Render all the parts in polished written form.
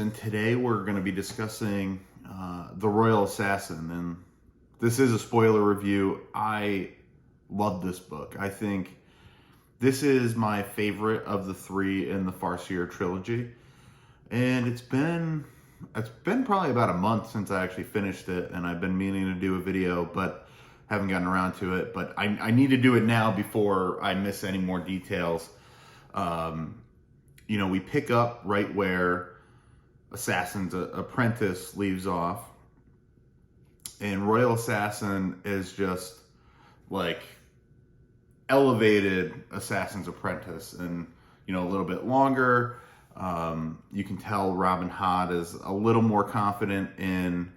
and today we're going to be discussing The Royal Assassin. And this is a spoiler review. I love this book. I think this is my favorite of the three in the Farseer trilogy. And it's been probably about a month since I actually finished it, and I've been meaning to do a video, but haven't gotten around to it. But I need to do it now before I miss any more details. We pick up right where Assassin's Apprentice leaves off, and Royal Assassin is just like elevated Assassin's Apprentice, and a little bit longer. You can tell Robin Hobb is a little more confident in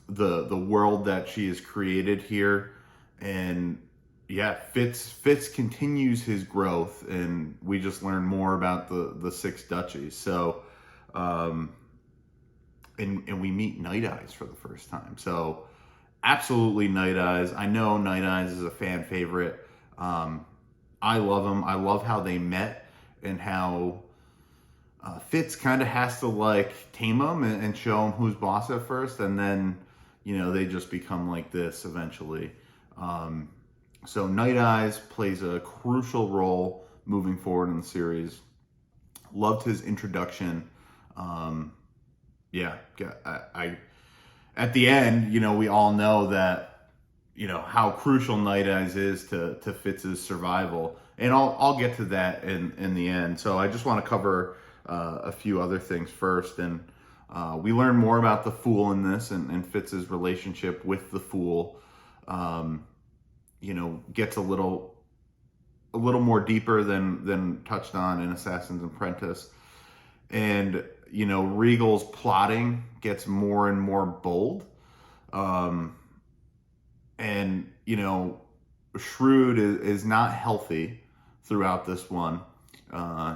the world that she has created here, and Fitz continues his growth, and we just learn more about the six duchies. So, and we meet Night Eyes for the first time. So, absolutely Night Eyes. I know Night Eyes is a fan favorite. I love him. I love how they met and how Fitz kind of has to tame him and show him who's boss at first, and then they just become like this eventually. So Night Eyes plays a crucial role moving forward in the series. Loved his introduction. I at the end, we all know that, how crucial Night Eyes is to Fitz's survival. And I'll get to that in the end. So I just want to cover a few other things first. And we learn more about the Fool in this, and Fitz's relationship with the Fool. Gets a little more deeper than touched on in Assassin's Apprentice. And, Regal's plotting gets more and more bold. Shrewd is not healthy throughout this one.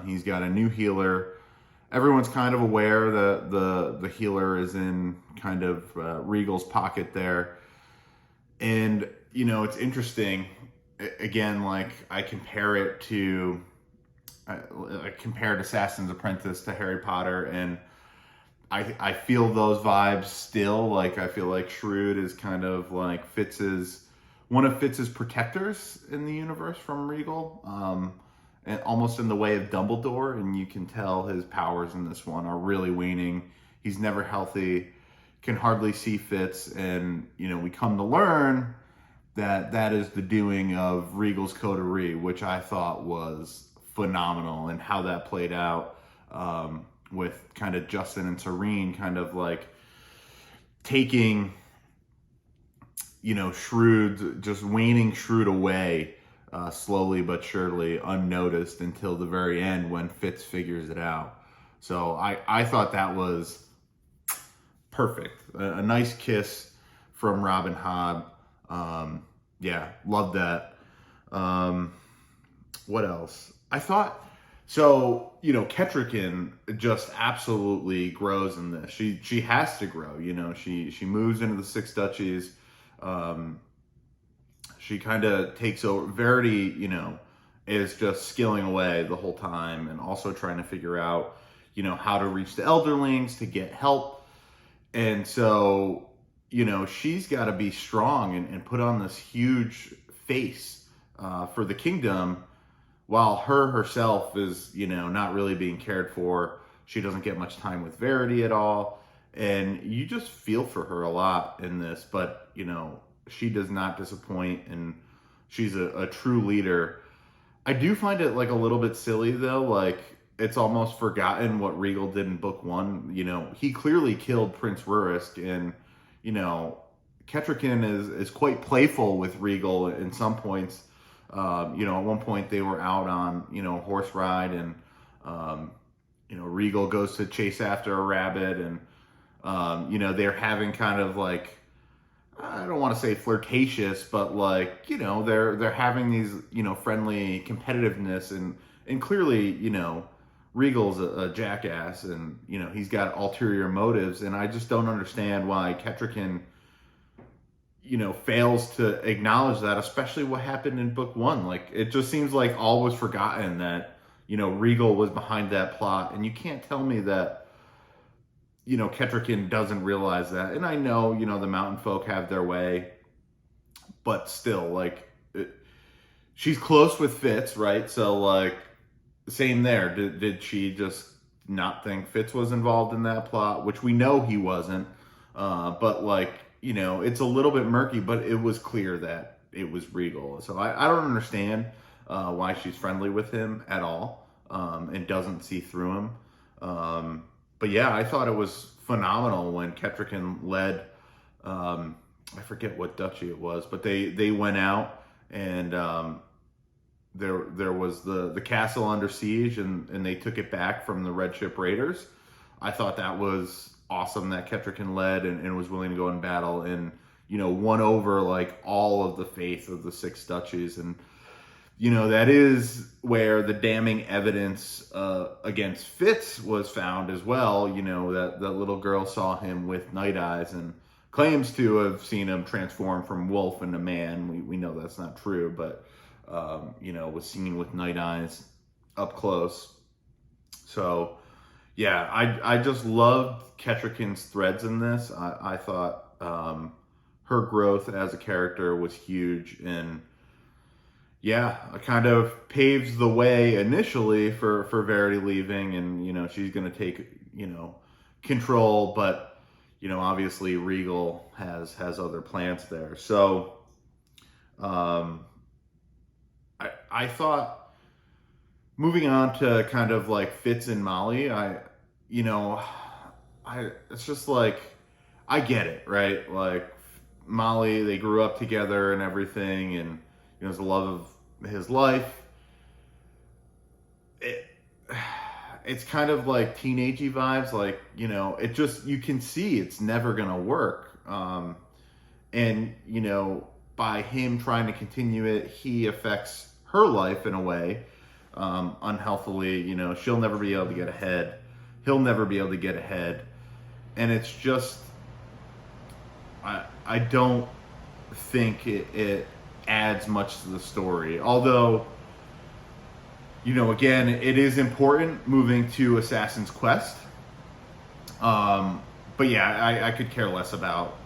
He's got a new healer. Everyone's kind of aware that the healer is in kind of Regal's pocket there. And, it's interesting. Again, I compare it to, I compared Assassin's Apprentice to Harry Potter, and I feel those vibes still. I feel like Shrewd is kind of like one of Fitz's protectors in the universe from Regal, and almost in the way of Dumbledore, and you can tell his powers in this one are really waning. He's never healthy, can hardly see Fitz, and, we come to learn that is the doing of Regal's coterie, which I thought was phenomenal, and how that played out with kind of Justin and Serene kind of taking, Shrewd, just waning Shrewd away slowly but surely, unnoticed until the very end when Fitz figures it out. So I thought that was perfect. A nice kiss from Robin Hobb. Loved that. What else? I thought, Ketrican just absolutely grows in this. She has to grow, she moves into the six duchies. She kind of takes over. Verity, is just skilling away the whole time, and also trying to figure out, how to reach the Elderlings to get help. And so, she's got to be strong and put on this huge face for the kingdom, while herself is, not really being cared for. She doesn't get much time with Verity at all. And you just feel for her a lot in this. But, she does not disappoint, and she's a true leader. I do find it a little bit silly, though. It's almost forgotten what Regal did in book one. He clearly killed Prince Rurisk, and, Ketrican is quite playful with Regal in some points. At one point they were out on, a horse ride, and, Regal goes to chase after a rabbit, and, they're having kind of I don't want to say flirtatious, but they're having these, friendly competitiveness, and clearly, Regal's a jackass, and, he's got ulterior motives, and I just don't understand why Ketrican, fails to acknowledge that, especially what happened in book one. It just seems like all was forgotten that, Regal was behind that plot, and you can't tell me that Kettricken doesn't realize that. And I know, the mountain folk have their way, but still, like, she's close with Fitz, right? So, like, same there. Did she just not think Fitz was involved in that plot? Which we know he wasn't. But, like, it's a little bit murky, but it was clear that it was Regal. So I don't understand why she's friendly with him at all, and doesn't see through him. But yeah, I thought it was phenomenal when Kettricken led, I forget what duchy it was, but they went out, and there was the castle under siege, and they took it back from the Red Ship Raiders. I thought that was awesome that Kettricken led and was willing to go in battle and, won over like all of the faith of the six duchies. And, that is where the damning evidence against Fitz was found as well. That little girl saw him with Night Eyes and claims to have seen him transform from wolf into man. We know that's not true, but, was seen with Night Eyes up close. So, yeah, I just loved Kettricken's threads in this. I thought her growth as a character was huge, and yeah, it kind of paves the way initially for Verity leaving, and she's going to take control, but obviously Regal has other plans there. So I thought, moving on to kind of like Fitz and Molly, it's just like, I get it, right? Like, Molly, they grew up together and everything, and it's the love of his life. It's kind of like teenagey vibes, like, it just, you can see it's never gonna work. And by him trying to continue it, he affects her life in a way, unhealthily. She'll never be able to get ahead. He'll never be able to get ahead. And it's just, I don't think it adds much to the story. Although, again, it is important moving to Assassin's Quest. But yeah, I could care less about,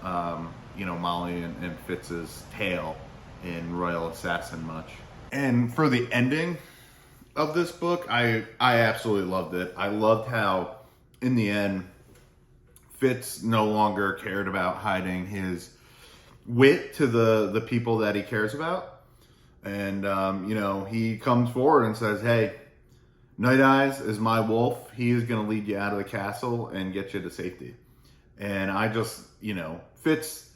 Molly and Fitz's tale in Royal Assassin much. And for the ending of this book, I absolutely loved it. I loved how, in the end, Fitz no longer cared about hiding his wit to the people that he cares about. And, he comes forward and says, hey, Night Eyes is my wolf. He is going to lead you out of the castle and get you to safety. And I just, Fitz,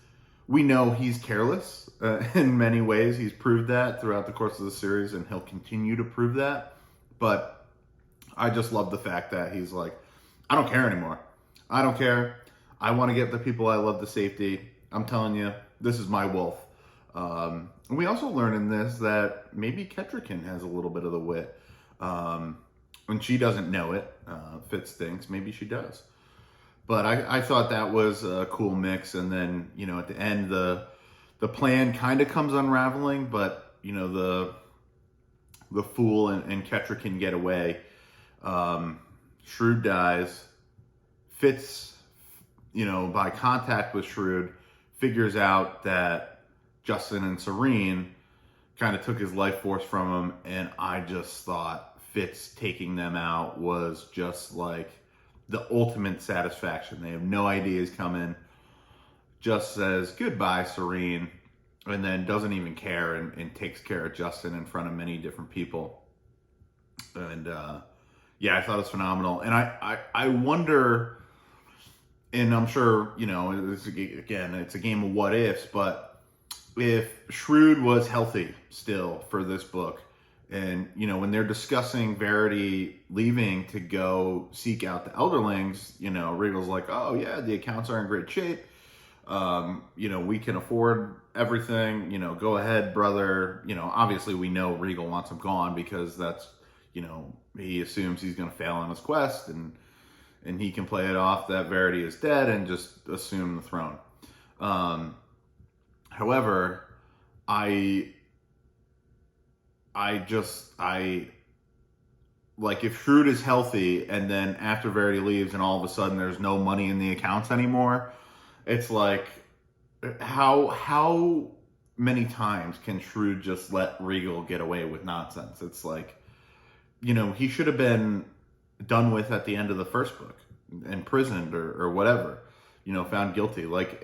we know he's careless in many ways. He's proved that throughout the course of the series, and he'll continue to prove that. But I just love the fact that he's like, I don't care anymore. I don't care. I want to get the people I love to safety. I'm telling you, this is my wolf. And we also learn in this that maybe Kettricken has a little bit of the wit. And she doesn't know it. Fitz thinks maybe she does. But I thought that was a cool mix. And then, at the end, the plan kind of comes unraveling, but, the fool and Kettricken get away. Shrewd dies. Fitz, by contact with Shrewd, figures out that Justin and Serene kind of took his life force from him. And I just thought Fitz taking them out was just like the ultimate satisfaction. They have no idea he's coming. Just says, goodbye, Serene. And then doesn't even care and takes care of Justin in front of many different people. And, yeah, I thought it was phenomenal. And I wonder, and I'm sure, it's a game of what ifs, but if Shrewd was healthy still for this book, and, when they're discussing Verity leaving to go seek out the Elderlings, Regal's like, oh, yeah, the accounts are in great shape. We can afford everything, go ahead, brother. Obviously we know Regal wants him gone because that's, he assumes he's going to fail on his quest, and he can play it off that Verity is dead and just assume the throne. However, I like if Shrewd is healthy and then after Verity leaves and all of a sudden there's no money in the accounts anymore, it's like, how many times can Shrewd just let Regal get away with nonsense? It's like, he should have been done with at the end of the first book, imprisoned or whatever, found guilty. Like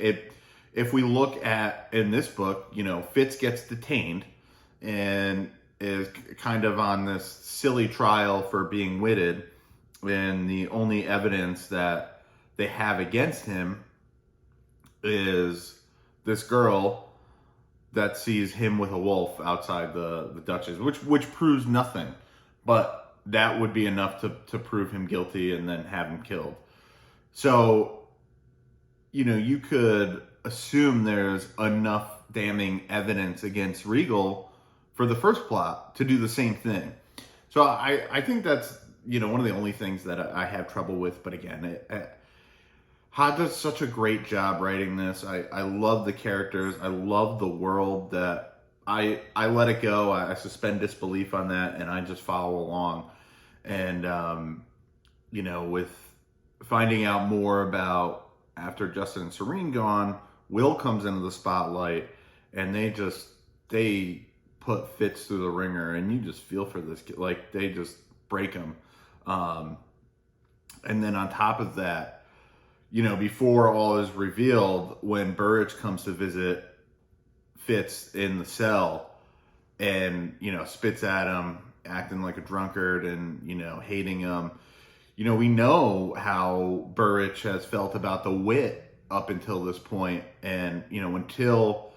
if we look at in this book, Fitz gets detained and is kind of on this silly trial for being witted, and the only evidence that they have against him is this girl that sees him with a wolf outside the Duchess, which proves nothing, but that would be enough to prove him guilty and then have him killed. So, you could assume there's enough damning evidence against Regal for the first plot to do the same thing. So I think that's, one of the only things that I have trouble with. But again, Hobb does such a great job writing this. I love the characters. I love the world that I let it go. I suspend disbelief on that, and I just follow along. And, with finding out more about after Justin and Serene gone, Will comes into the spotlight, and they put Fitz through the ringer, and you just feel for this kid. Like, they just break him. And then on top of that, before all is revealed, when Burrich comes to visit Fitz in the cell and, spits at him, acting like a drunkard and, hating him, we know how Burrich has felt about the wit up until this point. And, until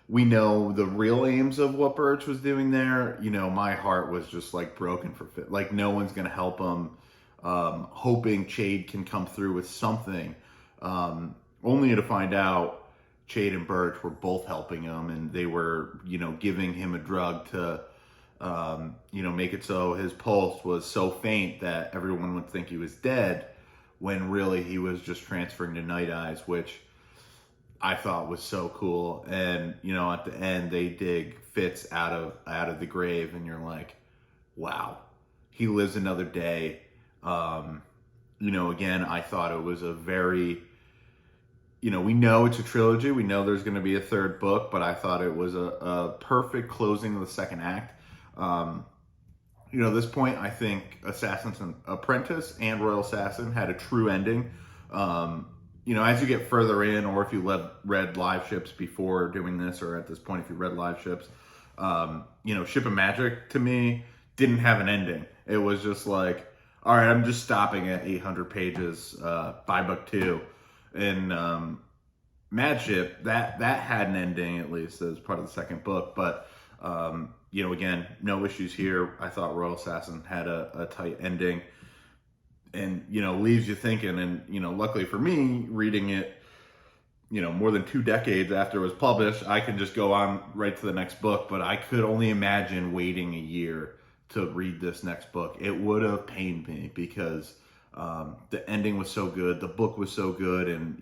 we know the real aims of what Burrich was doing there, my heart was just like broken for Fitz. Like, no one's going to help him. Hoping Chade can come through with something, only to find out Chade and Burrich were both helping him, and they were, giving him a drug to, make it so his pulse was so faint that everyone would think he was dead, when really he was just transferring to Night Eyes, which I thought was so cool. And, at the end they dig Fitz out of the grave, and you're like, wow, he lives another day. Again, I thought it was a very, we know it's a trilogy. We know there's going to be a third book, but I thought it was a perfect closing of the second act. At this point, I think Assassin's Apprentice and Royal Assassin had a true ending. As you get further in, or if you read Live Ships before doing this, or at this point, if you read Live Ships, Ship of Magic, to me, didn't have an ending. It was just like, all right, I'm just stopping at 800 pages by book 2. And Mad Ship, that had an ending, at least as part of the second book. But, again, no issues here. I thought Royal Assassin had a tight ending, and, leaves you thinking. And, luckily for me, reading it, more than 2 decades after it was published, I can just go on right to the next book. But I could only imagine waiting a year to read this next book. It would have pained me, because the ending was so good, the book was so good, and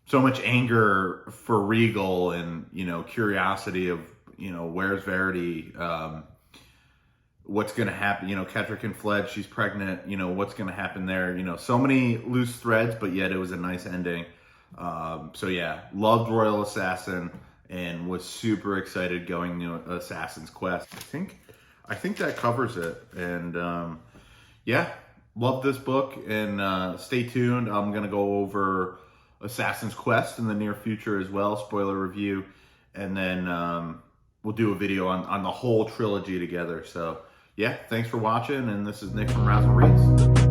so much anger for Regal, and curiosity of where's Verity, what's gonna happen, Kettrick and fled, she's pregnant, what's gonna happen there, so many loose threads, but yet it was a nice ending. So yeah, loved Royal Assassin and was super excited going to Assassin's Quest. I think that covers it. And yeah, love this book, and stay tuned. I'm going to go over Assassin's Quest in the near future as well, spoiler review. And then we'll do a video on the whole trilogy together. So yeah, thanks for watching. And this is Nick from Razzle Reads.